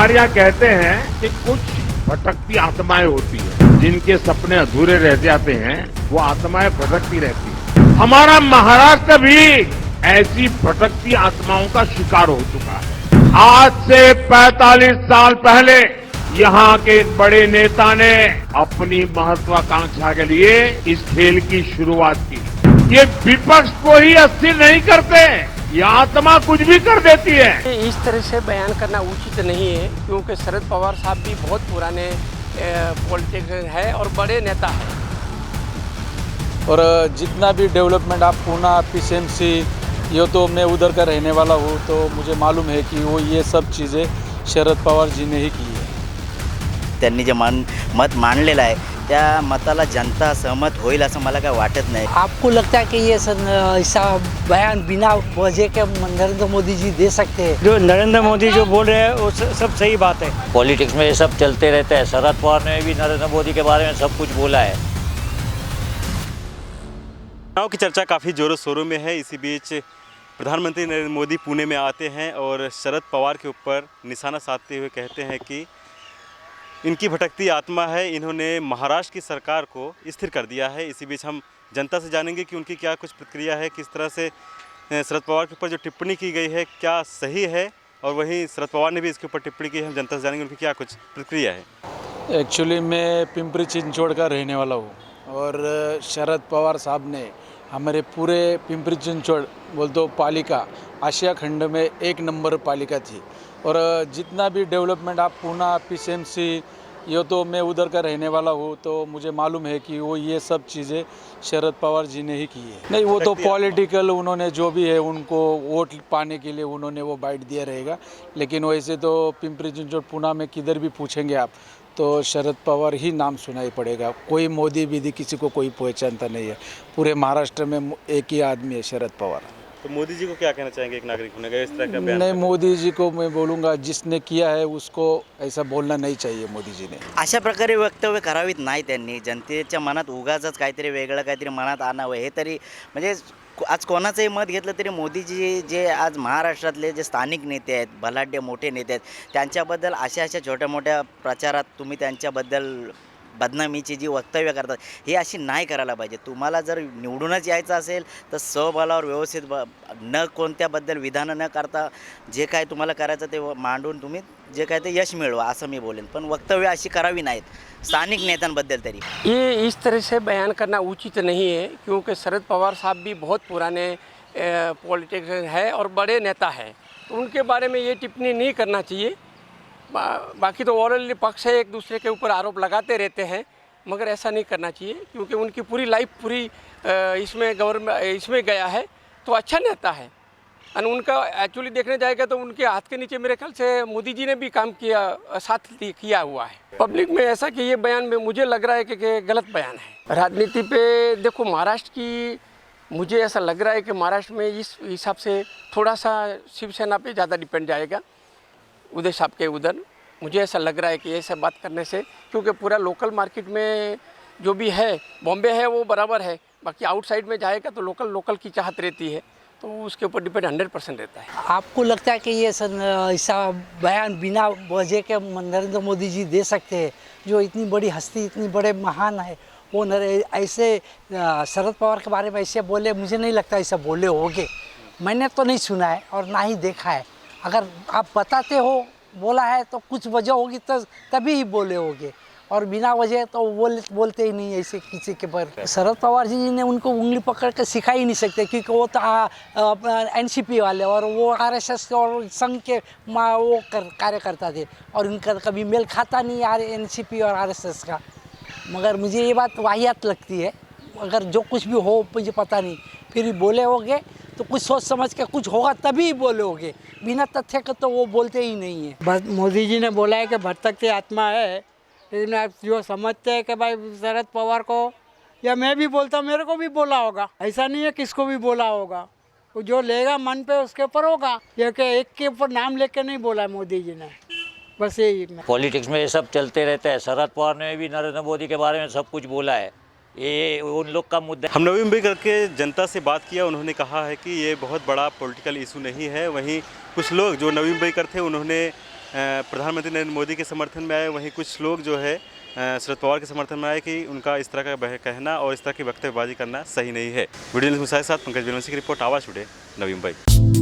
हमारे यहाँ कहते हैं कि कुछ भटकती आत्माएं होती है, जिनके सपने अधूरे रह जाते हैं, वो आत्माएं भटकती रहती है। हमारा महाराष्ट्र भी ऐसी भटकती आत्माओं का शिकार हो चुका है। आज से 45 साल पहले यहाँ के एक बड़े नेता ने अपनी महत्वाकांक्षा के लिए इस खेल की शुरुआत की। ये विपक्ष को ही अस्थिर नहीं करते, ये आत्मा कुछ भी कर देती है। इस तरह से बयान करना उचित नहीं है, क्योंकि शरद पवार साहब भी बहुत पुराने पॉलिटिशियन है और बड़े नेता है। और जितना भी डेवलपमेंट आप पूना पीसीएमसी, ये तो मैं उधर का रहने वाला हूँ, तो मुझे मालूम है कि वो ये सब चीज़ें शरद पवार जी ने ही की है। त्यांनी जे मत मांडलेलं आहे त्या मताला जनता सहमत होईल असं मला काय वाटत नाही। आपको लगता है कि ये ऐसा बयान बिना वजह के नरेंद्र मोदी जी दे सकते हैं? जो नरेंद्र मोदी जो बोल रहे हैं वो सब सही बात है। पॉलिटिक्स में ये सब चलते रहते हैं। शरद पवार ने भी नरेंद्र मोदी के बारे में सब कुछ बोला है। चुनाव की चर्चा काफ़ी जोरों शोरों में है। इसी बीच प्रधानमंत्री नरेंद्र मोदी पुणे में आते हैं और शरद पवार के ऊपर निशाना साधते हुए कहते हैं कि इनकी भटकती आत्मा है, इन्होंने महाराष्ट्र की सरकार को स्थिर कर दिया है। इसी बीच हम जनता से जानेंगे कि उनकी क्या कुछ प्रतिक्रिया है, किस तरह से शरद पवार के ऊपर जो टिप्पणी की गई है क्या सही है, और वहीं शरद पवार ने भी इसके ऊपर टिप्पणी की है। हम जनता से जानेंगे उनकी क्या कुछ प्रतिक्रिया है। एक्चुअली मैं पिंपरी चिंचवड़ का रहने वाला हूँ और शरद पवार साहब ने हमारे पूरे पिंपरी चिंचवड़ बोल तो पालिका आशिया खंड में 1 नंबर पालिका थी। और जितना भी डेवलपमेंट आप पूना पीसीएमसी, ये तो मैं उधर का रहने वाला हूँ, तो मुझे मालूम है कि वो ये सब चीज़ें शरद पवार जी ने ही की है। नहीं, वो तो पॉलिटिकल उन्होंने जो भी है उनको वोट पाने के लिए उन्होंने वो बाइट दिया रहेगा, लेकिन वैसे तो पिंपरी चिंचवड़ पूना में किधर भी पूछेंगे आप तो शरद पवार ही नाम सुनाई पड़ेगा। कोई मोदी विधि किसी को कोई पहचानता नहीं है। पूरे महाराष्ट्र में एक ही आदमी है, शरद पवार। तो मोदी जी को क्या कहना चाहेंगे एक नागरिक होने का इस तरह का बयान? नहीं, मोदी जी को मैं बोलूँगा जिसने किया है उसको ऐसा बोलना नहीं चाहिए मोदी जी ने। अशा प्रकारे वक्तव्य करावीत नाही त्यांनी। जनतेच्या मनात उगाचच काहीतरी वेगळं काहीतरी मनात आणावं हे तरी म्हणजे आज कोणाचंही मत घेतलं तरी मोदीजी जे आज महाराष्ट्रातले जे स्थानिक नेते आहेत, बलाढ्य मोठे नेते आहेत, त्यांच्याबद्दल अशा छोट्या मोठ्या प्रचारात तुम्ही त्यांच्याबद्दल बदनामीची जी वक्तव्य करतात ही अशी नाही करायला पाहिजे। तुम्हाला जर निवडूनच यायचं असेल तर स्वबलावर व्यवस्थित न कोणत्याबद्दल विधानं न करता जे काय तुम्हाला करायचं ते मांडून तुम्ही जे काय ते यश मिळवा असं मी बोलेन, पण वक्तव्य अशी करावी नाहीत स्थानिक नेत्यांबद्दल तरी। ये इस तरह से बयान करना उचित नहीं है, क्योंकि शरद पवार साहब भी बहुत पुराने पॉलिटिशियन है और बड़े नेता है, तो उनके बारे में ये टिप्पणी नहीं करना चाहिए। बाकी तो ओवरऑल पक्ष है, एक दूसरे के ऊपर आरोप लगाते रहते हैं, मगर ऐसा नहीं करना चाहिए, क्योंकि उनकी पूरी लाइफ पूरी इसमें गवर्नमेंट इसमें गया है, तो अच्छा नेता है। और उनका एक्चुअली देखने जाएगा तो उनके हाथ के नीचे मेरे ख्याल से मोदी जी ने भी काम किया, साथ किया हुआ है पब्लिक में। ऐसा कि ये बयान में मुझे लग रहा है कि गलत बयान है। राजनीति पे देखो, महाराष्ट्र की मुझे ऐसा लग रहा है कि महाराष्ट्र में इस हिसाब से थोड़ा सा शिवसेना पे ज़्यादा डिपेंड जाएगा, उदय साहब के उधर। मुझे ऐसा लग रहा है कि ऐसा बात करने से, क्योंकि पूरा लोकल मार्केट में जो भी है, बॉम्बे है वो बराबर है, बाकी आउटसाइड में जाएगा तो लोकल की चाहत रहती है, तो उसके ऊपर डिपेंड 100% रहता है। आपको लगता है कि ये ऐसा बयान बिना वजह के नरेंद्र मोदी जी दे सकते हैं? जो इतनी बड़ी हस्ती, इतनी बड़े महान है, वो ऐसे शरद पवार के बारे में ऐसे बोले? मुझे नहीं लगता ऐसा बोले होंगे। मैंने तो नहीं सुना है और ना ही देखा है। अगर आप बताते हो बोला है तो कुछ वजह होगी तो तभी ही बोले होंगे, और बिना वजह तो बोलते ही नहीं ऐसे किसी के पर। शरद पवार जी ने उनको उंगली पकड़ कर सिखा ही नहीं सकते, क्योंकि वो तो एनसीपी वाले और वो आरएसएस और संघ के वो कार्यकर्ता थे, और उनका कभी मेल खाता नहीं एनसीपी और आरएसएस का। मगर मुझे ये बात वाहियात लगती है। अगर जो कुछ भी हो मुझे पता नहीं, फिर भी बोले होंगे तो कुछ सोच समझ के कुछ होगा तभी बोले होंगे, बिना तथ्य के तो वो बोलते ही नहीं है। बस मोदी जी ने बोला है कि भटकती आत्मा है, लेकिन आप जो समझते हैं कि भाई शरद पवार को, या मैं भी बोलता, मेरे को भी बोला होगा, ऐसा नहीं है किसको भी बोला होगा, वो जो लेगा मन पे उसके ऊपर होगा। ये कि एक के ऊपर नाम लेके नहीं बोला है मोदी जी ने, बस यही। पॉलिटिक्स में ये सब चलते रहते हैं। शरद पवार ने भी नरेंद्र मोदी के बारे में सब कुछ बोला है, ये उन लोग का मुद्दा। हम नवी मुंबई करके जनता से बात किया, उन्होंने कहा है कि ये बहुत बड़ा पॉलिटिकल इशू नहीं है। वहीं कुछ लोग जो नवी मुंबई कर थे उन्होंने प्रधानमंत्री नरेंद्र मोदी के समर्थन में आए, वहीं कुछ लोग जो है शरद पवार के समर्थन में आए कि उनका इस तरह का कहना और इस तरह की वक्तव्यबाजी करना सही नहीं है। वीडियो न्यूज़ के साथ पंकज बेनवंशी की रिपोर्ट, आवाज़ टुडे, नवी मुंबई।